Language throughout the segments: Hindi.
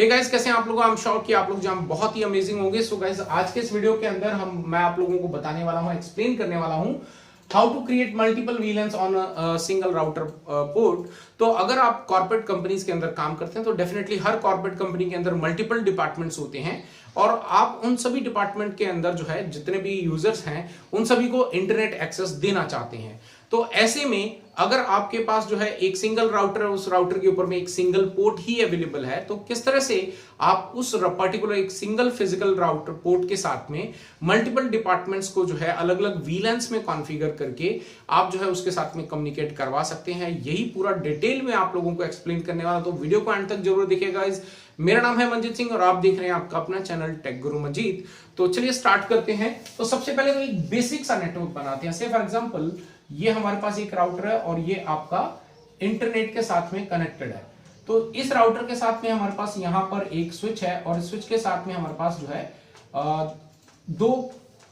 हे गाइस, कैसे हैं आप लोग। आई एम श्योर कि आप लोग जो बहुत ही अमेजिंग होंगे। सो गाइस, आज के इस वीडियो के अंदर मैं आप लोगों को बताने वाला हूं, एक्सप्लेन करने वाला हूं how to create multiple VLANs on single router port. तो अगर आप कॉर्पोरेट कंपनीज के अंदर काम करते हैं तो डेफिनेटली हर कॉर्पोरेट कंपनी के अंदर मल्टीपल डिपार्टमेंट्स होते हैं और आप उन सभी डिपार्टमेंट के अंदर जो है जितने भी यूजर्स हैं उन सभी को इंटरनेट एक्सेस देना चाहते हैं। तो ऐसे में अगर आपके पास जो है एक सिंगल राउटर है, उस राउटर के ऊपर में एक सिंगल पोर्ट ही अवेलेबल है, तो किस तरह से आप उस पर्टिकुलर एक सिंगल फिजिकल राउटर पोर्ट के साथ में मल्टीपल डिपार्टमेंट्स को जो है अलग अलग VLANs में कॉन्फ़िगर करके आप जो है उसके साथ में कम्युनिकेट करवा सकते हैं। यही पूरा डिटेल में आप लोगों को एक्सप्लेन करने वाला, तो वीडियो को अंत तक जरूर देखिएगा गाइस। मेरा नाम है मंजीत सिंह और आप देख रहे हैं आपका अपना चैनल टेक गुरु मंजीत। तो चलिए स्टार्ट करते हैं। तो सबसे पहले तो एक बेसिक सा नेटवर्क बनाते हैं। से फॉर एग्जांपल ये हमारे पास एक राउटर है और ये आपका इंटरनेट के साथ में कनेक्टेड है। तो इस राउटर के साथ में हमारे पास यहां पर एक स्विच है और स्विच के साथ में हमारे पास जो है दो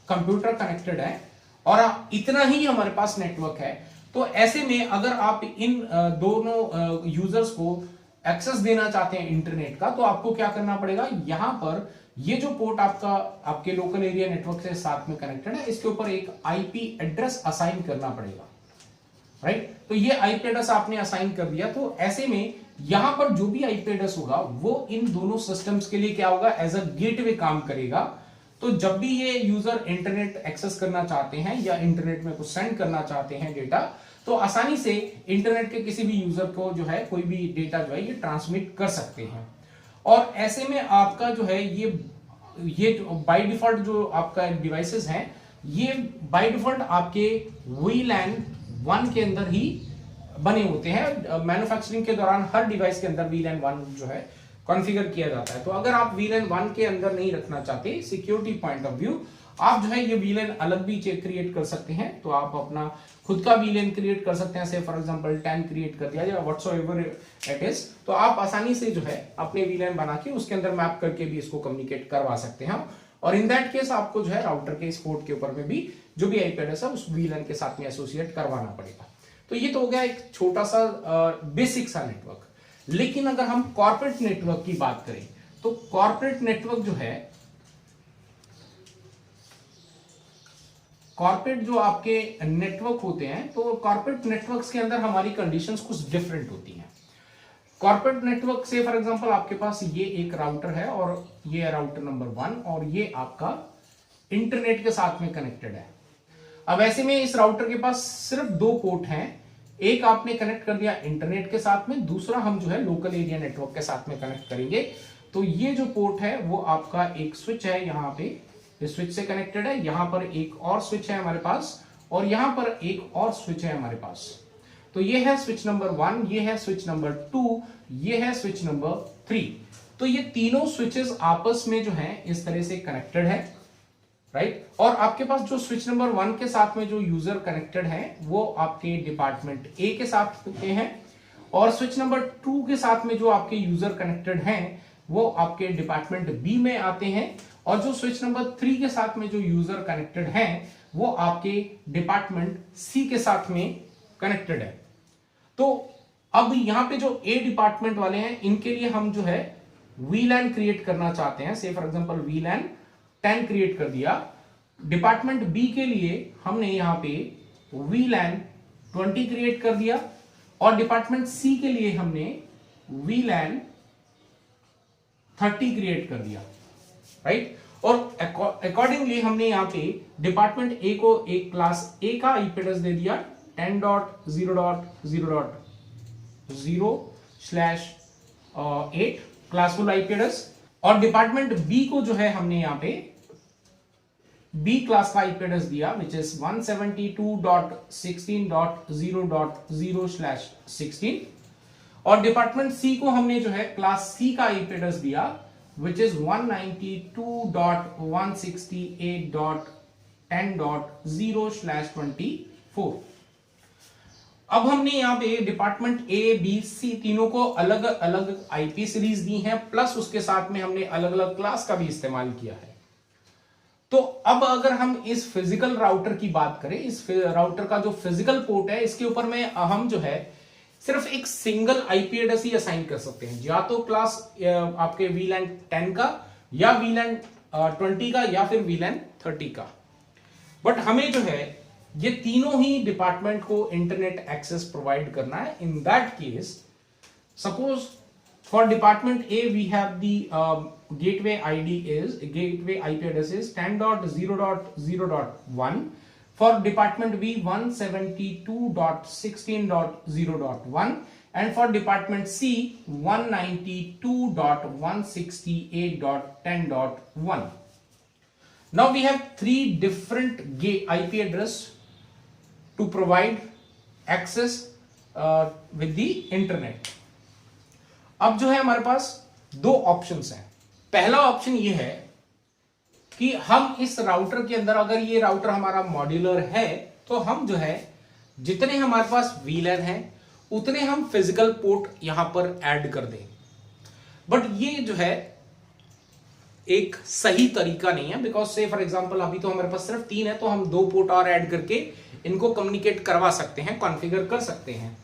कंप्यूटर कनेक्टेड है और इतना ही हमारे पास नेटवर्क है। तो ऐसे में अगर आप इन दोनों यूजर्स को एक्सेस देना चाहते हैं इंटरनेट का, तो आपको क्या करना पड़ेगा, यहां पर ये जो पोर्ट आपका आपके लोकल एरिया नेटवर्क से साथ में कनेक्टेड है, इसके ऊपर एक IP एड्रेस असाइन करना पड़ेगा, राइट। तो ये IP एड्रेस आपने असाइन कर दिया। तो ऐसे में यहां पर जो भी IP एड्रेस होगा वो इन दोनों सिस्टम्स के लिए क्या होगा, एज अ गेटवे काम करेगा। तो जब भी ये यूजर इंटरनेट एक्सेस करना चाहते हैं या इंटरनेट में कुछ सेंड करना चाहते हैं डेटा, तो आसानी से इंटरनेट के किसी भी यूजर को जो है कोई भी डेटा जो है ये ट्रांसमिट कर सकते हैं। और ऐसे में आपका जो है ये बाय डिफॉल्ट जो आपका डिवाइसेस हैं ये बाय डिफॉल्ट आपके VLAN 1 के अंदर ही बने होते हैं। मैन्युफैक्चरिंग के दौरान हर डिवाइस के अंदर VLAN 1 जो है कॉन्फ़िगर किया जाता है। तो अगर आप VLAN 1 के अंदर नहीं रखना चाहते, सिक्योरिटी पॉइंट ऑफ व्यू, आप जो है ये VLAN अलग भी क्रिएट कर सकते हैं। तो आप अपना खुद का VLAN क्रिएट कर सकते हैं। से फॉर एग्जांपल 10 क्रिएट कर दिया या व्हाटसोएवर इट इज, तो आप आसानी से जो है अपने VLAN बना के उसके अंदर मैप करके भी इसको कम्युनिकेट करवा सकते हैं। और इन दैट केस आपको जो है राउटर के इस पोर्ट के ऊपर में भी जो भी IP एड्रेस है उस VLAN के साथ में एसोसिएट करवाना पड़ेगा। तो ये तो हो गया एक छोटा सा बेसिक सा नेटवर्क। लेकिन अगर हम कॉर्पोरेट नेटवर्क की बात करें तो कॉर्पोरेट नेटवर्क जो है, कॉर्पोरेट जो आपके नेटवर्क होते हैं, तो कॉर्पोरेट नेटवर्क्स के अंदर हमारी कंडीशंस कुछ डिफरेंट होती हैं। कॉर्पोरेट नेटवर्क से फॉर एग्जांपल आपके पास ये एक राउटर है और ये है राउटर नंबर 1 और ये आपका इंटरनेट के साथ में कनेक्टेड है। अब ऐसे में इस राउटर के पास सिर्फ दो पोर्ट हैं। एक आपने कनेक्ट कर दिया इंटरनेट के साथ में, दूसरा हम जो है लोकल एरिया नेटवर्क के साथ में कनेक्ट करेंगे। तो ये जो पोर्ट है वो आपका एक स्विच है, यहाँ पे इस स्विच से कनेक्टेड है। यहां पर एक और स्विच है हमारे पास और यहां पर एक और स्विच है हमारे पास। तो ये है स्विच नंबर 1, ये है स्विच नंबर 2, ये है स्विच नंबर 3। तो ये तीनों स्विचेस आपस में जो है इस तरह से कनेक्टेड है, राइट। और आपके पास जो स्विच नंबर 1 के साथ में जो यूजर कनेक्टेड है वो आपके डिपार्टमेंट A के साथ में है और स्विच नंबर 2 के साथ में जो आपके यूजर कनेक्टेड हैं वो आपके डिपार्टमेंट B में आते हैं और जो स्विच नंबर 3 के साथ में जो यूजर कनेक्टेड हैं वो आपके डिपार्टमेंट C के साथ में कनेक्टेड है। तो अब यहां पे जो A डिपार्टमेंट वाले हैं इनके लिए हम जो है VLAN क्रिएट करना चाहते हैं। से फॉर एग्जांपल VLAN 10 क्रिएट कर दिया। डिपार्टमेंट B के लिए हमने यहां पे VLAN 20 क्रिएट कर दिया और डिपार्टमेंट C के लिए हमने VLAN 30 क्रिएट कर दिया, राइट। और अकॉर्डिंगली हमने यहां पे डिपार्टमेंट A को एक क्लास A का IP एड्रेस दे दिया 10.0.0.0/8 क्लासफुल IP एड्रेस और डिपार्टमेंट B को जो है हमने यहां पे B क्लास का IP एड्रेस दिया विच इज 172.16.0.0/16 और डिपार्टमेंट C को हमने जो है क्लास C का IP एड्रेस दिया which is 192.168.10.0/24। अब हमने यहाँ पे डिपार्टमेंट A, B, C तीनों को अलग अलग IP सीरीज दी है, प्लस उसके साथ में हमने अलग अलग क्लास का भी इस्तेमाल किया है। तो अब अगर हम इस फिजिकल राउटर की बात करें, इस राउटर का जो फिजिकल पोर्ट है इसके ऊपर में हम जो है सिर्फ एक सिंगल आईपी एड्रेस ही असाइन कर सकते हैं, या तो क्लास आपके वीलैन 10 का, या वीलैन 20 का, या फिर वीलैन 30 का। बट हमें जो है ये तीनों ही डिपार्टमेंट को इंटरनेट एक्सेस प्रोवाइड करना है। In that case suppose for department A V have the gateway ID is gateway IP address is 10.0.0.1, for department B 172.16.0.1, and for department C 192.168.10.1. Now we have three different IP address to provide access with the internet. अब जो है हमारे पास दो ऑप्शंस हैं। पहला ऑप्शन ये है कि हम इस राउटर के अंदर, अगर ये राउटर हमारा मॉड्यूलर है, तो हम जो है जितने हमारे पास वीलैन हैं उतने हम फिजिकल पोर्ट यहां पर ऐड कर दें। बट ये जो है एक सही तरीका नहीं है, बिकॉज से फॉर एग्जांपल अभी तो हमारे पास सिर्फ 3 है, तो हम 2 पोर्ट और ऐड करके इनको कम्युनिकेट करवा सकते हैं, कॉन्फ़िगर कर सकते हैं।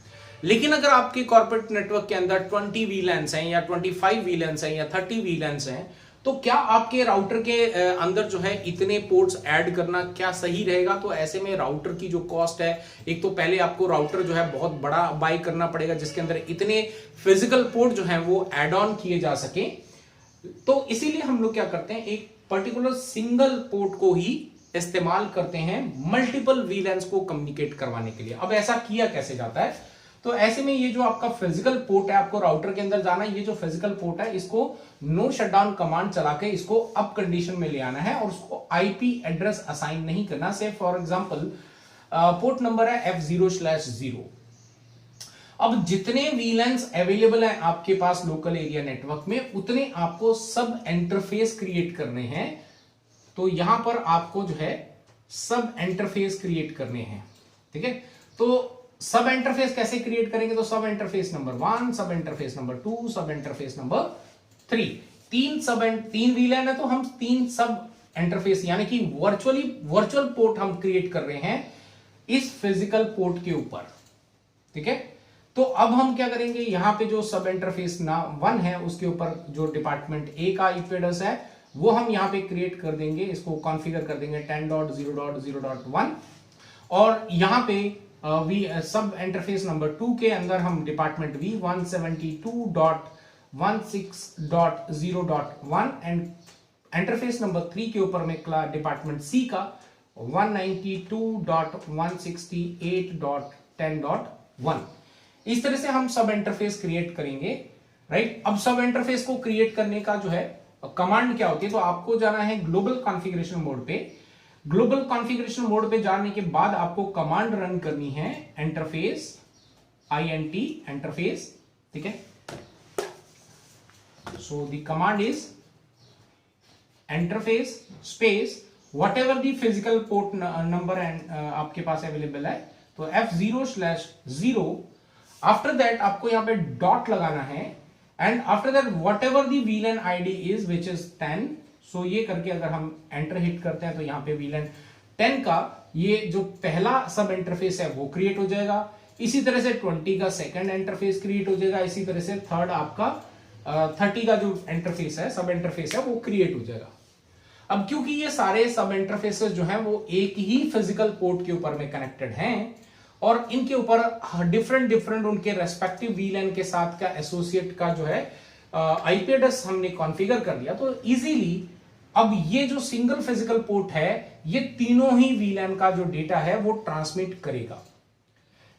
लेकिन अगर आपके कॉर्पोरेट नेटवर्क के अंदर 20 वीलैंस हैं या 25 वीलैंस हैं या 30 वीलैंस हैं, तो क्या आपके राउटर के अंदर जो है इतने पोर्ट्स ऐड करना क्या सही रहेगा? तो ऐसे में राउटर की जो कॉस्ट है, एक तो पहले आपको राउटर जो है बहुत बड़ा बाय करना पड़ेगा जिसके अंदर इतने फिजिकल पोर्ट जो है वो ऐड ऑन किए जा सके। तो इसीलिए हम लोग क्या करते हैं, एक पर्टिकुलर सिंगल पोर्ट को ही इस्तेमाल करते हैं मल्टीपल वीलैंस को कम्युनिकेट करवाने के लिए। अब ऐसा किया कैसे जाता है? तो ऐसे में ये जो आपका फिजिकल पोर्ट है, आपको राउटर के अंदर जाना है, ये जो फिजिकल पोर्ट है इसको नो शटडाउन कमांड चला के इसको अप कंडीशन में ले आना है और उसको आईपी एड्रेस असाइन नहीं करना। से फॉर एग्जांपल पोर्ट नंबर है F0/0। अब जितने वीलैंस अवेलेबल हैं आपके पास लोकल एरिया नेटवर्क में, उतने आपको सब इंटरफेस क्रिएट करने हैं। तो यहां पर आपको जो है सब इंटरफेस क्रिएट करने हैं, ठीक है। तो सब इंटरफेस कैसे क्रिएट करेंगे? तो सब इंटरफेस नंबर 1, सब इंटरफेस नंबर 2, सब इंटरफेस नंबर 3, तीन वीलैन है, तो हम 3 सब इंटरफेस यानी कि वर्चुअल पोर्ट हम क्रिएट कर रहे हैं इस फिजिकल पोर्ट के ऊपर, ठीक है। तो अब हम क्या करेंगे, यहां पे जो सब इंटरफेस 1 है उसके ऊपर जो डिपार्टमेंट ए का आईपी एड्रेस है वो हम यहां पे क्रिएट कर देंगे, इसको कॉन्फ़िगर कर देंगे 10.0.0.1, और यहां पे सब इंटरफेस नंबर 2 के अंदर हम department B 172.16.0.1 and interface number 3 के ऊपर में डिपार्टमेंट सी का 192.168.10.1। इस तरह से हम सब इंटरफेस क्रिएट करेंगे, राइट। अब सब इंटरफेस को क्रिएट करने का जो है कमांड क्या होती है, तो आपको जाना है ग्लोबल कॉन्फ़िगरेशन मोड पे। ग्लोबल कॉन्फ़िगरेशन मोड पे जाने के बाद आपको कमांड रन करनी है इंटरफेस INT इंटरफेस, ठीक है। So the command is interface space whatever the physical port number आपके पास अवेलेबल है, तो F0/0। आफ्टर दैट आपको यहां पे डॉट लगाना है and after that whatever the VLAN ID is which is 10। सो ये करके अगर हम एंटर हिट करते हैं तो यहाँ पे VLAN 10 का ये जो पहला सब इंटरफेस है वो क्रिएट हो जाएगा। इसी तरह से 20 का सेकंड इंटरफेस क्रिएट हो जाएगा। इसी तरह से थर्ड आपका 30 का जो इंटरफेस है, सब इंटरफेस है, वो क्रिएट हो जाएगा। अब क्योंकि ये सारे सब इंटरफेसेस जो हैं वो एक ही फिजिकल पोर्ट के ऊपर में कनेक्टेड हैं और इनके ऊपर डिफरेंट उनके रेस्पेक्टिव VLAN के साथ का एसोसिएट का जो है आईपी एड्रेस हमने कॉन्फ़िगर कर दिया, तो इजीली अब ये जो सिंगल फिजिकल पोर्ट है ये तीनों ही VLAN का जो डेटा है वो ट्रांसमिट करेगा।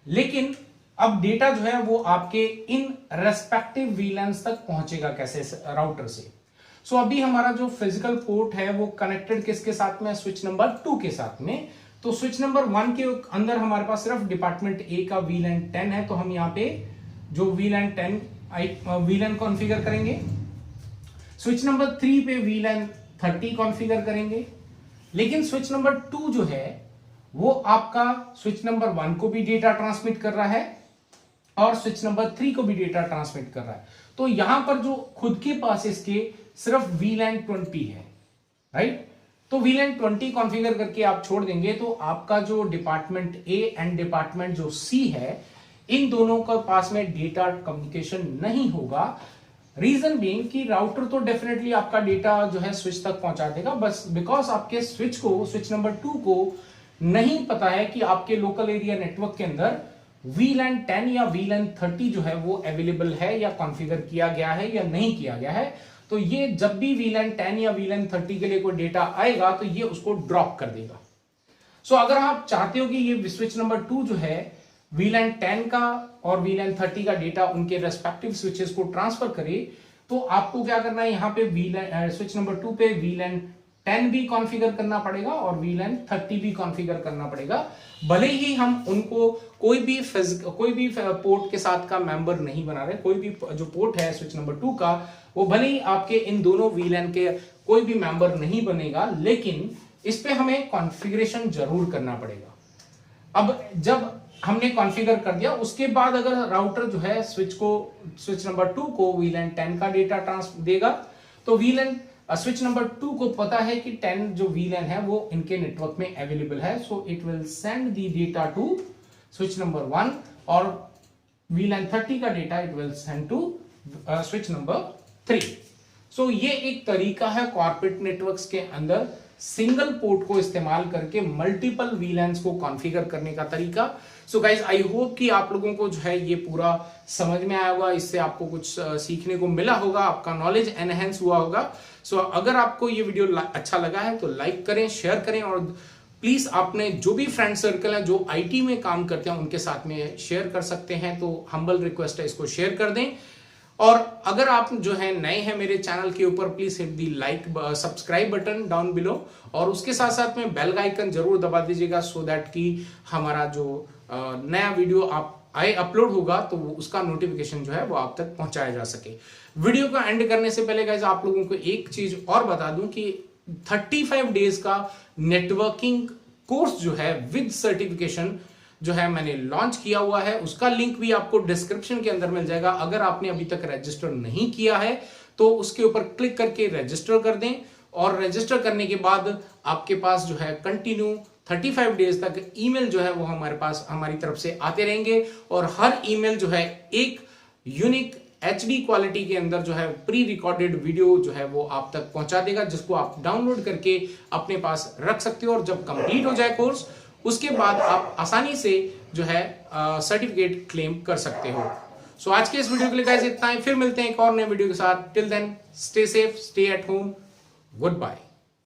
लेकिन अब डेटा जो है वो आपके इन रेस्पेक्टिव VLANs तक पहुंचेगा कैसे? राउटर से। सो अभी हमारा जो फिजिकल पोर्ट है वो कनेक्टेड किसके साथ में? स्विच नंबर 2 के साथ में। तो स्विच नंबर 1 के अंदर हमारे पास सिर्फ डिपार्टमेंट ए का VLAN 10 है, तो हम यहाँ पे जो VLAN 10 VLAN कॉन्फ़िगर करेंगे। स्विच नंबर 3 पे VLAN 30 कॉन्फ़िगर करेंगे। लेकिन स्विच नंबर 2 जो है वो आपका स्विच नंबर 1 को भी डेटा ट्रांसमिट कर रहा है और स्विच नंबर 3 को भी डेटा ट्रांसमिट कर रहा है। तो यहां पर जो खुद के पास इसके सिर्फ VLAN 20 है, राइट। तो VLAN 20 कॉन्फ़िगर करके आप छोड़ देंगे तो आपका जो डिपार्टमेंट ए एंड डिपार्टमेंट जो सी है, इन दोनों का पास में डेटा कम्युनिकेशन नहीं होगा। रीजन बीइंग कि राउटर तो डेफिनेटली आपका डेटा जो है स्विच तक पहुंचा देगा, बस बिकॉज आपके स्विच नंबर 2 को नहीं पता है कि आपके लोकल एरिया नेटवर्क के अंदर VLAN 10 या VLAN 30 जो है वो अवेलेबल है या कॉन्फ़िगर किया गया है या नहीं किया गया है। तो ये जब भी VLAN 10 या VLAN 30 के लिए कोई डेटा आएगा तो ये उसको ड्रॉप कर देगा। सो अगर आप चाहते हो कि ये स्विच नंबर 2 जो है VLAN 10 का और VLAN 30 का डेटा उनके रेस्पेक्टिव स्विचेस को ट्रांसफर करे, तो आपको क्या करना है, यहाँ पे स्विच नंबर 2 पे VLAN 10 भी कॉन्फ़िगर करना पड़ेगा और VLAN 30 भी कॉन्फ़िगर करना पड़ेगा। भले ही हम उनको कोई भी पोर्ट के साथ का मेंबर नहीं बना रहे, कोई भी जो पोर्ट है स्विच नंबर 2 का वो भले ही आपके इन दोनों VLAN के कोई भी मेंबर नहीं बनेगा, लेकिन इस पे हमें कॉन्फ़िगरेशन जरूर करना पड़ेगा। अब जब हमने कॉन्फ़िगर कर दिया, उसके बाद अगर राउटर जो है स्विच नंबर 2 को VLAN 10 का डेटा देगा, तो स्विच नंबर 2 को पता है कि 10 जो VLAN है वो इनके नेटवर्क में अवेलेबल है, so it will send the data to switch number 1 और VLAN 30 का data it will send to switch number 3। So ये एक तरीका है कॉर्पोरेट नेटवर्क्स के अंदर सिंगल पोर्ट को इस्तेमाल करके मल्टीपल VLANs को कॉन्फ़िगर करने का तरीका। सो गाइज आई होप कि आप लोगों को जो है ये पूरा समझ में आया होगा, इससे आपको कुछ सीखने को मिला होगा, आपका नॉलेज एनहेंस हुआ होगा। सो अगर आपको ये वीडियो अच्छा लगा है तो लाइक करें, शेयर करें और प्लीज आपने जो भी फ्रेंड सर्कल है जो IT में काम करते हैं उनके साथ में शेयर कर सकते हैं, तो हम्बल रिक्वेस्ट है इसको शेयर कर दें। और अगर आप जो है नए हैं मेरे चैनल के ऊपर, please hit the subscribe button down below और उसके साथ साथ में बेल आइकन जरूर दबा दीजिएगा, सो दैट कि हमारा जो नया वीडियो अपलोड होगा तो उसका नोटिफिकेशन जो है वो आप तक पहुंचाया जा सके। वीडियो को एंड करने से पहले गाइस आप लोगों को एक चीज और बता दूं कि 35 डेज का नेटवर्किंग कोर्स जो है विद सर्टिफिकेशन जो है मैंने लॉन्च किया हुआ है, उसका लिंक भी आपको डिस्क्रिप्शन के अंदर मिल जाएगा। अगर आपने अभी तक रजिस्टर नहीं किया है तो उसके ऊपर क्लिक करके रजिस्टर कर दें और रजिस्टर करने के बाद आपके पास जो है कंटिन्यू 35 डेज तक ईमेल जो है वो हमारी तरफ से आते रहेंगे और हर ईमेल जो है एक यूनिक HD क्वालिटी के अंदर जो है प्री रिकॉर्डेड वीडियो जो है वो आप तक पहुंचा देगा, जिसको आप डाउनलोड करके अपने पास रख सकते हो और जब कंप्लीट हो जाए कोर्स उसके बाद आप आसानी से जो है सर्टिफिकेट क्लेम कर सकते हो। सो आज के इस वीडियो के लिए गाइस इतना ही, फिर मिलते हैं एक और नए वीडियो के साथ। Till then stay safe, stay at home, good bye.